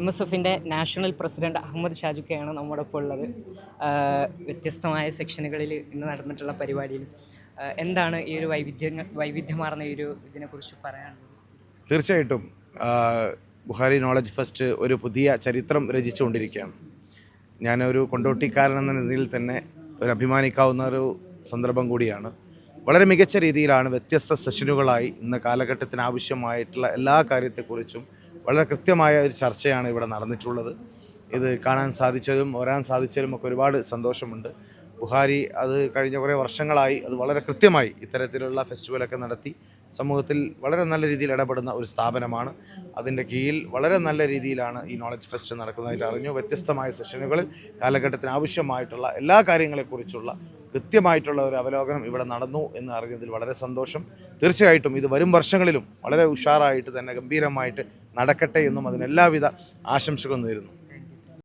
MSFിൻ്റെ national president Ahmed ഷാജുക്കയാണ് നമ്മുടെ ഒപ്പം ഉള്ളത്. വ്യത്യസ്തമായ സെക്ഷനുകളിൽ ഇന്ന് നടന്നിട്ടുള്ള പരിപാടിയിൽ എന്താണ് ഈ ഒരു വൈവിധ്യമാർന്ന ഈ ഒരു ഇതിനെക്കുറിച്ച് പറയാനുള്ളത്? തീർച്ചയായിട്ടും ബുഹാരി നോളജ് ഫെസ്റ്റ് ഒരു പുതിയ ചരിത്രം രചിച്ചുകൊണ്ടിരിക്കുകയാണ്. ഞാനൊരു കൊണ്ടോട്ടിക്കാരൻ എന്ന നിലയിൽ തന്നെ ഒരു അഭിമാനിക്കാവുന്ന ഒരു സന്ദർഭം കൂടിയാണ്. വളരെ മികച്ച രീതിയിലാണ് വ്യത്യസ്ത സെഷനുകളായി ഇന്ന് കാലഘട്ടത്തിന് ആവശ്യമായിട്ടുള്ള എല്ലാ കാര്യത്തെക്കുറിച്ചും വളരെ കൃത്യമായ ഒരു ചർച്ചയാണ് ഇവിടെ നടന്നിട്ടുള്ളത്. ഇത് കാണാൻ സാധിച്ചതും വരാൻ സാധിച്ചതും ഒക്കെ ഒരുപാട് സന്തോഷമുണ്ട്. ബുഹാരി അത് കഴിഞ്ഞ കുറേ വർഷങ്ങളായി അത് വളരെ കൃത്യമായി ഇത്തരത്തിലുള്ള ഫെസ്റ്റിവലൊക്കെ നടത്തി സമൂഹത്തിൽ വളരെ നല്ല രീതിയിൽ ഇടപെടുന്ന ഒരു സ്ഥാപനമാണ്. അതിൻ്റെ കീഴിൽ വളരെ നല്ല രീതിയിലാണ് ഈ നോളജ് ഫെസ്റ്റ് നടക്കുന്നതായിട്ട് അറിഞ്ഞു. വ്യത്യസ്തമായ സെഷനുകളിൽ കാലഘട്ടത്തിന് ആവശ്യമായിട്ടുള്ള എല്ലാ കാര്യങ്ങളെക്കുറിച്ചുള്ള കൃത്യമായിട്ടുള്ള ഒരു അവലോകനം ഇവിടെ നടന്നു എന്ന് അറിഞ്ഞതിൽ വളരെ സന്തോഷം. തീർച്ചയായിട്ടും ഇത് വരും വർഷങ്ങളിലും വളരെ ഉഷാറായിട്ട് തന്നെ ഗംഭീരമായിട്ട് നടക്കട്ടെ എന്നും അതിനെല്ലാവിധ ആശംസകളും നേരുന്നു.